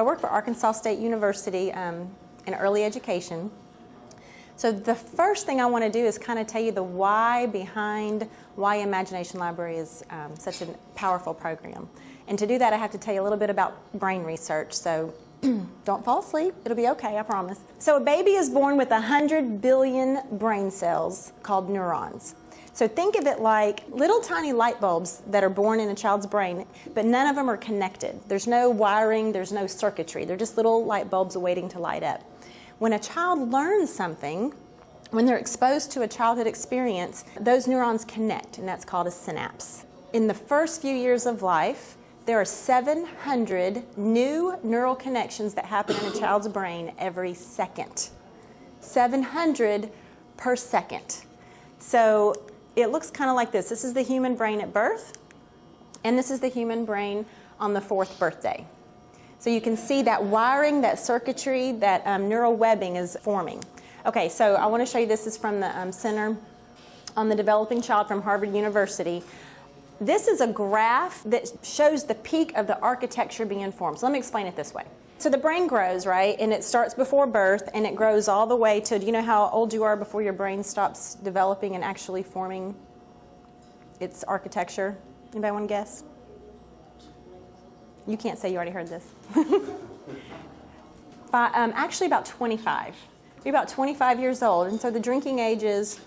work for Arkansas State University in early education. So the first thing I want to do is kind of tell you the why behind why Imagination Library is such a powerful program. And to do that, I have to tell you a little bit about brain research. So don't fall asleep. It'll be okay, I promise. So a baby is born with 100 billion brain cells called neurons. So think of it like little tiny light bulbs that are born in a child's brain, but none of them are connected. There's no wiring, there's no circuitry. They're just little light bulbs waiting to light up. When a child learns something, when they're exposed to a childhood experience, those neurons connect, and that's called a synapse. In the first few years of life, there are 700 new neural connections that happen in a child's brain every second. 700 per second. So it looks kind of like this. This is the human brain at birth, and this is the human brain on the 4th birthday. So you can see that wiring, that circuitry, that neural webbing is forming. Okay, so I want to show you, this is from the Center on the Developing Child from Harvard University. This is a graph that shows the peak of the architecture being formed. So let me explain it this way. So the brain grows, right, and it starts before birth, and it grows all the way to, do you know how old you are before your brain stops developing and actually forming its architecture? Anybody want to guess? You can't say you already heard this. Actually about 25. You're about 25 years old, and so the drinking age is,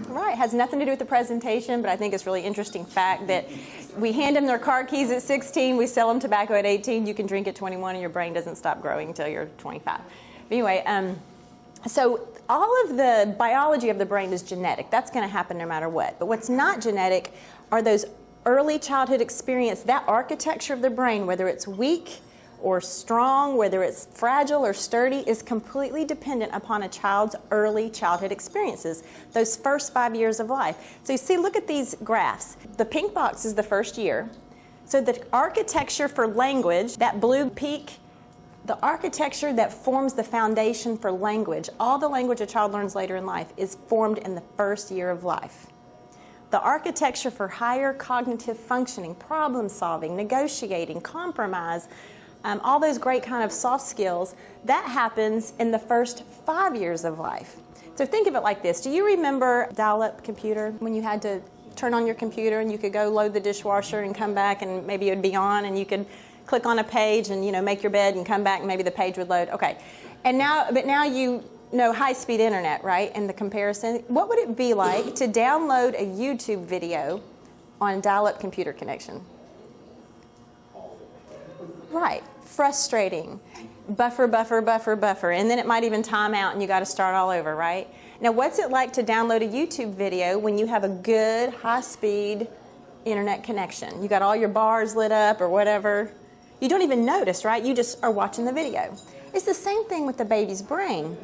right, has nothing to do with the presentation, but I think it's a really interesting fact that we hand them their car keys at 16, we sell them tobacco at 18, you can drink at 21, and your brain doesn't stop growing until you're 25. But anyway, so all of the biology of the brain is genetic. That's going to happen no matter what. But what's not genetic are those early childhood experience, that architecture of the brain, whether it's weak or strong, whether it's fragile or sturdy, is completely dependent upon a child's early childhood experiences, those first 5 years of life. So you see, look at these graphs. The pink box is the first year. So the architecture for language, that blue peak, the architecture that forms the foundation for language, all the language a child learns later in life, is formed in the first year of life. The architecture for higher cognitive functioning, problem solving, negotiating, compromise, all those great kind of soft skills, that happens in the first 5 years of life. So think of it like this. Do you remember dial-up computer, when you had to turn on your computer and you could go load the dishwasher and come back and maybe it would be on and you could click on a page and, you know, make your bed and come back and maybe the page would load? Okay. And now you know high-speed internet, right? And the comparison, what would it be like to download a YouTube video on dial-up computer connection? Right. Frustrating. Buffer, buffer, buffer, buffer. And then it might even time out and you got to start all over, right? Now, what's it like to download a YouTube video when you have a good high-speed internet connection? You got all your bars lit up or whatever. You don't even notice, right? You just are watching the video. It's the same thing with the baby's brain.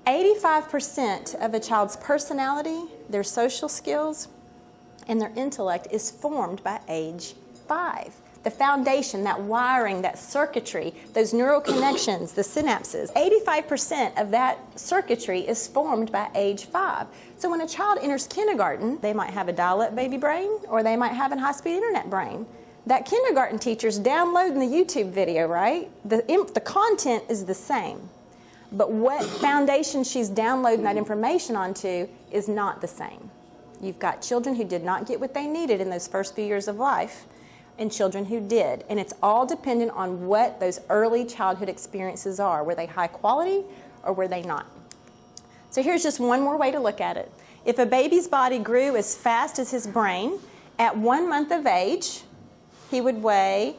85% of a child's personality, their social skills, and their intellect is formed by age 5. The foundation, that wiring, that circuitry, those neural connections, the synapses, 85% of that circuitry is formed by age 5. So when a child enters kindergarten, they might have a dial-up baby brain or they might have a high-speed internet brain. That kindergarten teacher's downloading the YouTube video, right? The content is the same. But what foundation she's downloading that information onto is not the same. You've got children who did not get what they needed in those first few years of life, and children who did. And it's all dependent on what those early childhood experiences are. Were they high quality or were they not? So here's just one more way to look at it. If a baby's body grew as fast as his brain, at 1 month of age, he would weigh,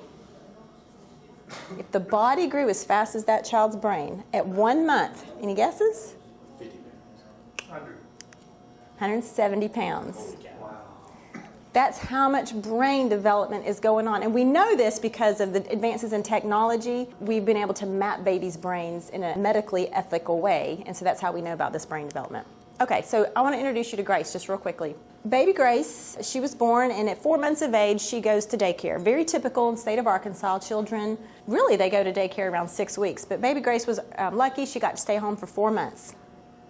if the body grew as fast as that child's brain, at 1 month, any guesses? 50 pounds. 170 pounds. That's how much brain development is going on. And we know this because of the advances in technology. We've been able to map babies' brains in a medically ethical way. And so that's how we know about this brain development. Okay, so I want to introduce you to Grace just real quickly. Baby Grace, she was born, and at 4 months of age, she goes to daycare. Very typical in the state of Arkansas. Children, really, they go to daycare around 6 weeks. But baby Grace was lucky. She got to stay home for 4 months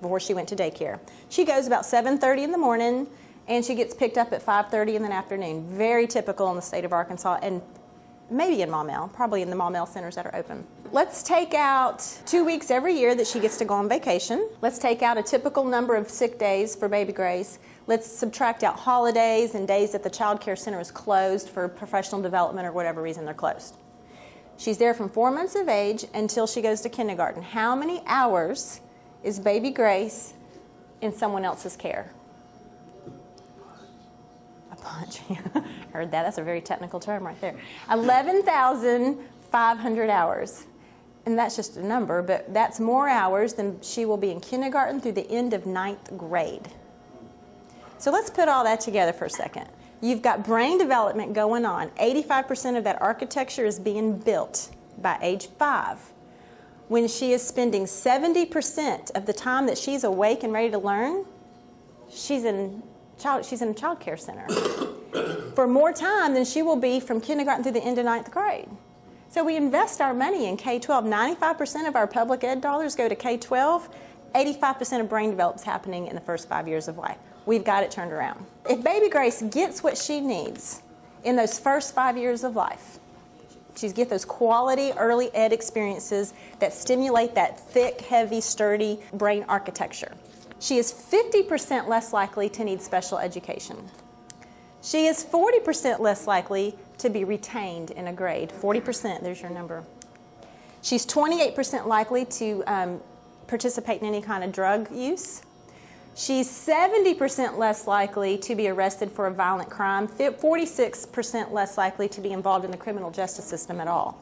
before she went to daycare. She goes about 7:30 in the morning, and she gets picked up at 5:30 in the afternoon. Very typical in the state of Arkansas. And maybe in Maumelle, probably in the Maumelle centers that are open. Let's take out 2 weeks every year that she gets to go on vacation. Let's take out a typical number of sick days for baby Grace. Let's subtract out holidays and days that the child care center is closed for professional development or whatever reason they're closed. She's there from 4 months of age until she goes to kindergarten. How many hours is baby Grace in someone else's care? A bunch. Heard that. That's a very technical term right there. 11,500 hours. And that's just a number, but that's more hours than she will be in kindergarten through the end of 9th grade. So let's put all that together for a second. You've got brain development going on. 85% of that architecture is being built by age 5. When she is spending 70% of the time that she's awake and ready to learn, she's in a child care center for more time than she will be from kindergarten through the end of 9th grade. So we invest our money in K-12. 95% of our public ed dollars go to K-12. 85% of brain development is happening in the first 5 years of life. We've got it turned around. If baby Grace gets what she needs in those first 5 years of life, she's get those quality early ed experiences that stimulate that thick, heavy, sturdy brain architecture. She is 50% less likely to need special education. She is 40% less likely to be retained in a grade. 40%, there's your number. She's 28% likely to participate in any kind of drug use. She's 70% less likely to be arrested for a violent crime, 46% less likely to be involved in the criminal justice system at all.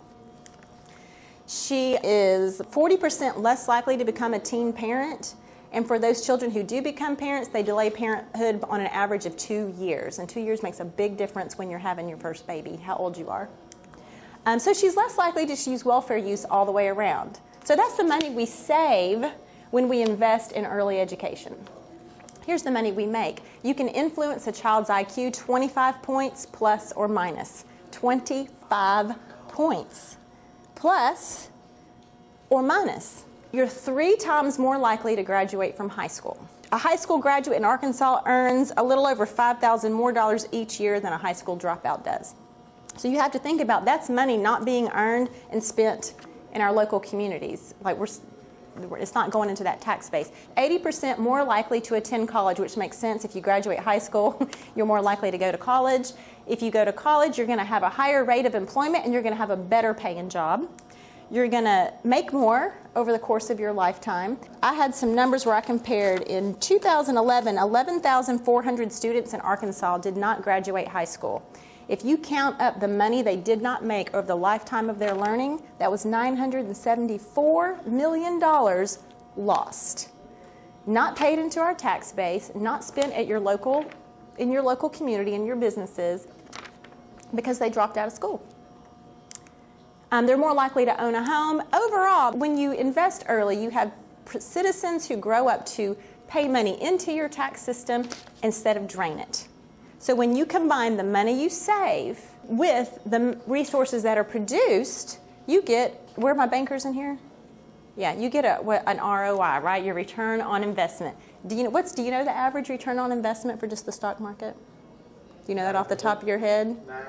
She is 40% less likely to become a teen parent, and for those children who do become parents, they delay parenthood on an average of 2 years, and 2 years makes a big difference when you're having your first baby, how old you are. So she's less likely to use welfare use all the way around. So that's the money we save when we invest in early education. Here's the money we make. You can influence a child's IQ 25 points plus or minus. 25 points plus or minus. You're 3 times more likely to graduate from high school. A high school graduate in Arkansas earns a little over $5,000 more each year than a high school dropout does. So you have to think about that's money not being earned and spent in our local communities. It's not going into that tax base. 80% more likely to attend college, which makes sense. If you graduate high school, you're more likely to go to college. If you go to college, you're going to have a higher rate of employment and you're going to have a better paying job. You're going to make more over the course of your lifetime. I had some numbers where I compared. In 2011, 11,400 students in Arkansas did not graduate high school. If you count up the money they did not make over the lifetime of their learning, that was $974 million lost. Not paid into our tax base, not spent at your local, in your local community, in your businesses, because they dropped out of school. They're more likely to own a home. Overall, when you invest early, you have citizens who grow up to pay money into your tax system instead of drain it. So when you combine the money you save with the resources that are produced, you get, where are my bankers in here? Yeah, you get an ROI, right? Your return on investment. Do you know the average return on investment for just the stock market? Do you know that off the top of your head? 9.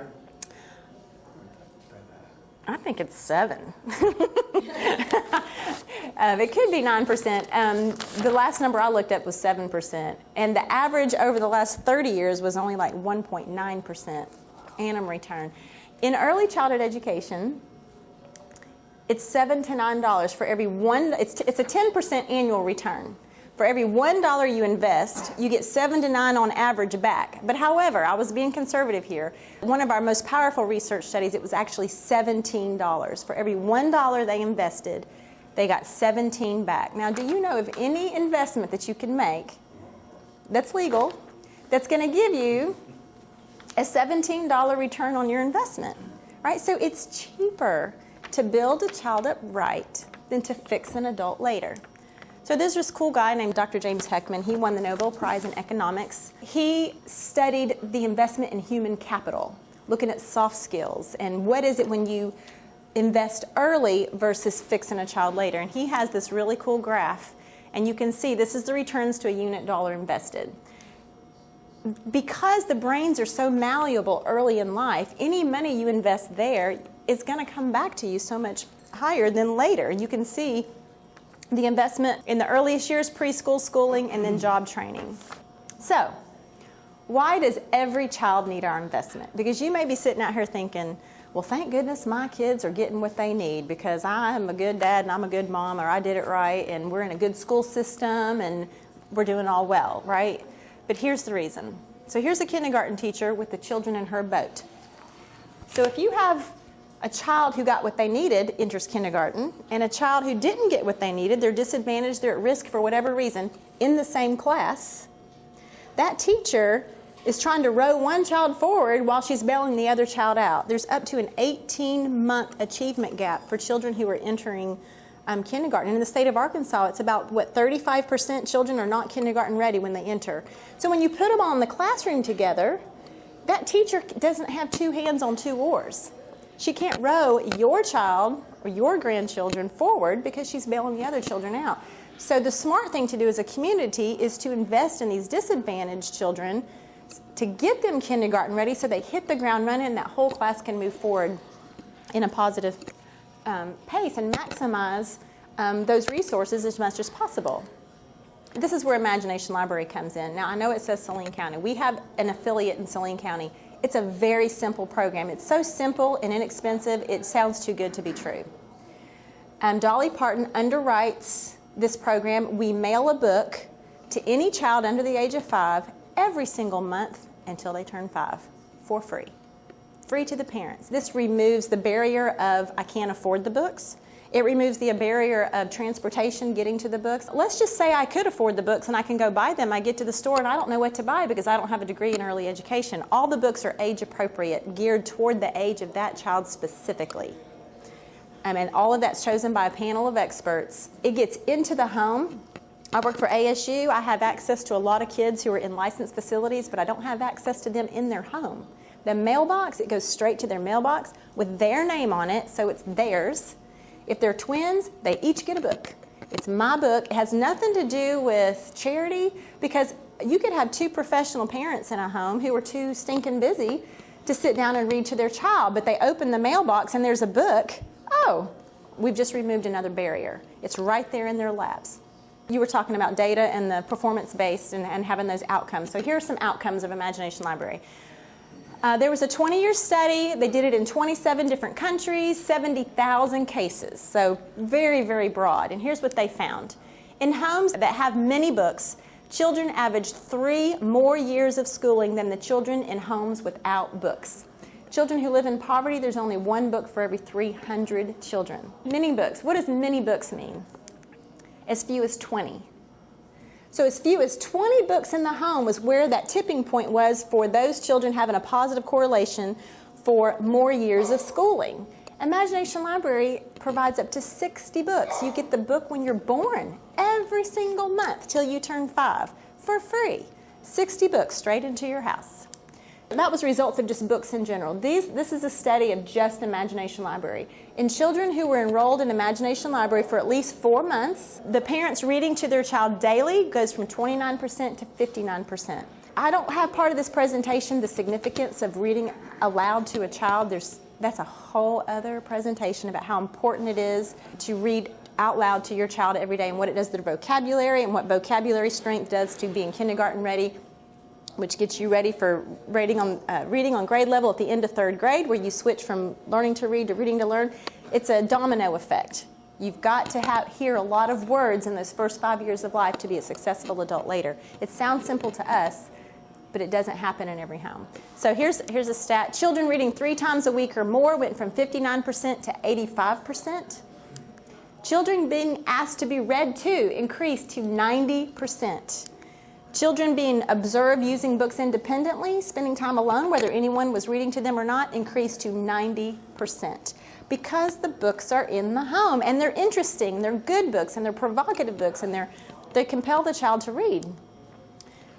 I think it's 7. It could be 9%. The last number I looked at was 7%. And the average over the last 30 years was only like 1.9% annum return. In early childhood education, it's $7 to $9 for every one. It's a 10% annual return. For every $1 you invest, you get 7 to 9 on average back. But however, I was being conservative here. One of our most powerful research studies, it was actually $17. For every $1 they invested, they got 17 back. Now, do you know of any investment that you can make that's legal, that's going to give you a $17 return on your investment, right? So it's cheaper to build a child up right than to fix an adult later. So there's this cool guy named Dr. James Heckman. He won the Nobel Prize in economics. He studied the investment in human capital, looking at soft skills and what is it when you invest early versus fixing a child later. And he has this really cool graph, and you can see this is the returns to a unit dollar invested. because the brains are so malleable early in life, any money you invest there is going to come back to you so much higher than later. You can see the investment in the earliest years, preschool, schooling, and then job training. So, why does every child need our investment? Because you may be sitting out here thinking, well, thank goodness my kids are getting what they need because I'm a good dad and I'm a good mom, or I did it right and we're in a good school system and we're doing all well, right? But here's the reason. So here's a kindergarten teacher with the children in her boat. So if you have a child who got what they needed, enters kindergarten, and a child who didn't get what they needed, they're disadvantaged, they're at risk for whatever reason, in the same class, that teacher is trying to row one child forward while she's bailing the other child out. There's up to an 18-month achievement gap for children who are entering kindergarten. In the state of Arkansas, it's about, 35% children are not kindergarten ready when they enter. So when you put them all in the classroom together, that teacher doesn't have two hands on two oars. She can't row your child or your grandchildren forward because she's bailing the other children out. So the smart thing to do as a community is to invest in these disadvantaged children to get them kindergarten ready so they hit the ground running and that whole class can move forward in a positive pace and maximize those resources as much as possible. This is where Imagination Library comes in. Now, I know it says Saline County. We have an affiliate in Saline County. It's a very simple program. It's so simple and inexpensive, it sounds too good to be true. Dolly Parton underwrites this program. We mail a book to any child under the age of 5 every single month until they turn 5 for free. Free to the parents. This removes the barrier of I can't afford the books. It removes the barrier of transportation getting to the books. Let's just say I could afford the books and I can go buy them. I get to the store and I don't know what to buy because I don't have a degree in early education. All the books are age appropriate, geared toward the age of that child specifically. And all of that's chosen by a panel of experts. It gets into the home. I work for ASU. I have access to a lot of kids who are in licensed facilities, but I don't have access to them in their home. The mailbox, it goes straight to their mailbox with their name on it, so it's theirs. If they're twins, they each get a book. It's my book. It has nothing to do with charity because you could have 2 professional parents in a home who are too stinking busy to sit down and read to their child, but they open the mailbox and there's a book. Oh, we've just removed another barrier. It's right there in their laps. You were talking about data and the performance-based and having those outcomes. So here are some outcomes of Imagination Library. There was a 20-year study. They did it in 27 different countries, 70,000 cases. So very, very broad. And here's what they found. In homes that have many books, children averaged 3 more years of schooling than the children in homes without books. Children who live in poverty, there's only 1 book for every 300 children. Many books. What does many books mean? As few as 20. So as few as 20 books in the home was where that tipping point was for those children having a positive correlation for more years of schooling. Imagination Library provides up to 60 books. You get the book when you're born every single month till you turn 5 for free. 60 books straight into your house. That was results of just books in general. This is a study of just Imagination Library. In children who were enrolled in Imagination Library for at least 4 months, the parents reading to their child daily goes from 29% to 59%. I don't have part of this presentation, the significance of reading aloud to a child. That's a whole other presentation about how important it is to read out loud to your child every day and what it does to their vocabulary and what vocabulary strength does to being kindergarten ready, which gets you ready for reading on grade level at the end of 3rd grade, where you switch from learning to read to reading to learn. It's a domino effect. You've got to hear a lot of words in those first 5 years of life to be a successful adult later. It sounds simple to us, but it doesn't happen in every home. So here's a stat. Children reading 3 times a week or more went from 59% to 85%. Children being asked to be read to increased to 90%. Children being observed using books independently, spending time alone, whether anyone was reading to them or not, increased to 90%. Because the books are in the home, and they're interesting, they're good books, and they're provocative books, and they compel the child to read.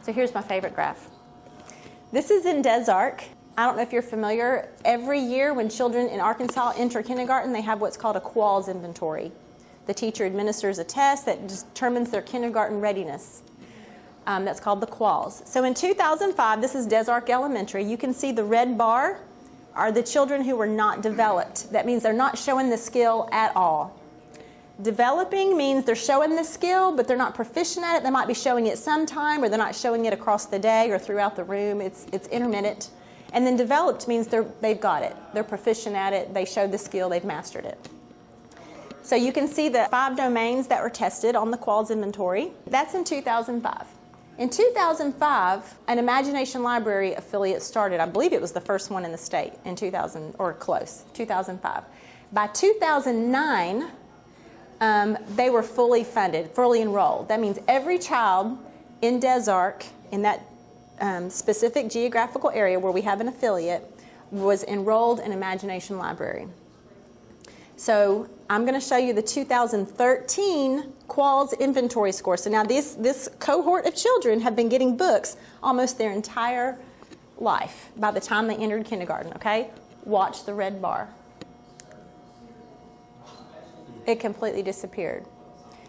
So here's my favorite graph. This is in Des Arc. I don't know if you're familiar. Every year when children in Arkansas enter kindergarten, they have what's called a quals inventory. The teacher administers a test that determines their kindergarten readiness. That's called the quals. So in 2005, this is Des Arc Elementary. You can see the red bar are the children who were not developed. That means they're not showing the skill at all. Developing means they're showing the skill, but they're not proficient at it. They might be showing it sometime, or they're not showing it across the day or throughout the room. It's intermittent. And then developed means they've got it. They're proficient at it. They showed the skill. They've mastered it. So you can see the 5 domains that were tested on the quals inventory. That's in 2005. In 2005, an Imagination Library affiliate started. I believe it was the first one in the state in 2000, or close, 2005. By 2009, they were fully funded, fully enrolled. That means every child in Des Arc, in that specific geographical area where we have an affiliate, was enrolled in Imagination Library. So I'm going to show you the 2013 quals inventory score. So now this cohort of children have been getting books almost their entire life by the time they entered kindergarten, okay? Watch the red bar. It completely disappeared.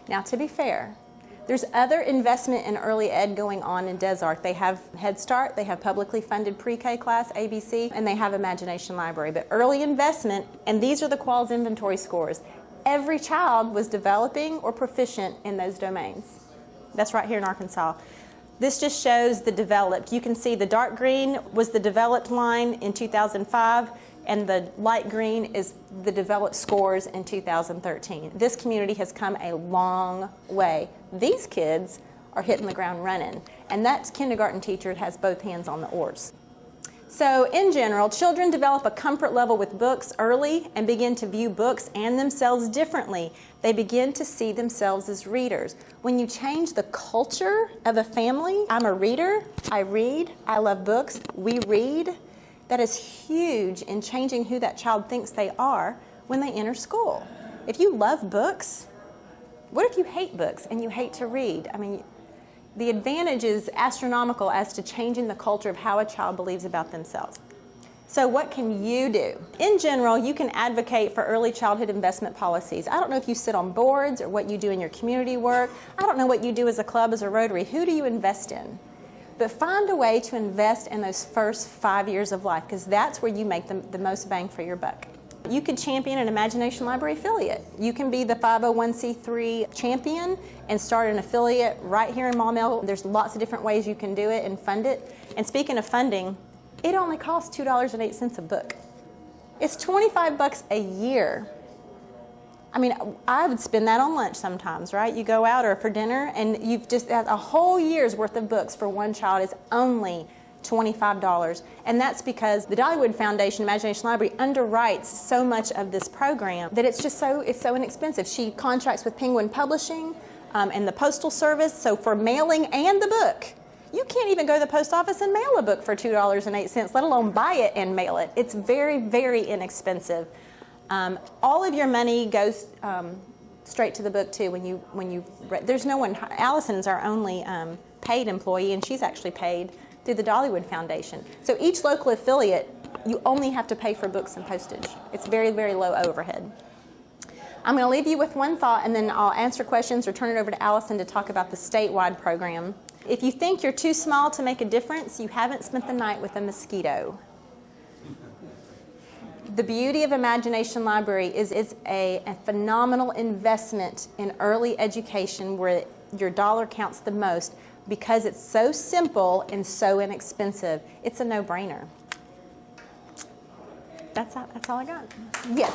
Now, to be fair, there's other investment in early ed going on in Des Arc. They have Head Start, they have publicly funded pre-K class, ABC, and they have Imagination Library. But early investment, and these are the quals inventory scores. Every child was developing or proficient in those domains. That's right here in Arkansas. This just shows the developed. You can see the dark green was the developed line in 2005, and the light green is the developed scores in 2013. This community has come a long way. These kids are hitting the ground running, and that kindergarten teacher has both hands on the oars. So in general, children develop a comfort level with books early and begin to view books and themselves differently. They begin to see themselves as readers. When you change the culture of a family, I'm a reader, I read, I love books, we read, that is huge in changing who that child thinks they are when they enter school. If you love books, what if you hate books and you hate to read? I mean, the advantage is astronomical as to changing the culture of how a child believes about themselves. So what can you do? In general, you can advocate for early childhood investment policies. I don't know if you sit on boards or what you do in your community work. I don't know what you do as a club, as a Rotary. Who do you invest in? But find a way to invest in those first 5 years of life, because that's where you make the most bang for your buck. You could champion an Imagination Library affiliate. You can be the 501c3 champion and start an affiliate right here in Maumelle. There's lots of different ways you can do it and fund it. And speaking of funding, it only costs $2.08 a book. It's $25 a year. I mean, I would spend that on lunch sometimes, right? You go out or for dinner, and you've just had a whole year's worth of books for one child is only $25. And that's because the Dollywood Foundation Imagination Library underwrites so much of this program that it's so inexpensive. She contracts with Penguin Publishing and the Postal Service. So for mailing and the book, you can't even go to the post office and mail a book for $2.08, let alone buy it and mail it. It's very, very inexpensive. All of your money goes straight to the book too. There's no one. Allison's our only paid employee, and she's actually paid through the Dollywood Foundation. So each local affiliate, you only have to pay for books and postage. It's very, very low overhead. I'm going to leave you with one thought, and then I'll answer questions or turn it over to Allison to talk about the statewide program. If you think you're too small to make a difference, you haven't spent the night with a mosquito. The beauty of Imagination Library is it's a phenomenal investment in early education where your dollar counts the most because it's so simple and so inexpensive. It's a no-brainer. That's all I got. Yes.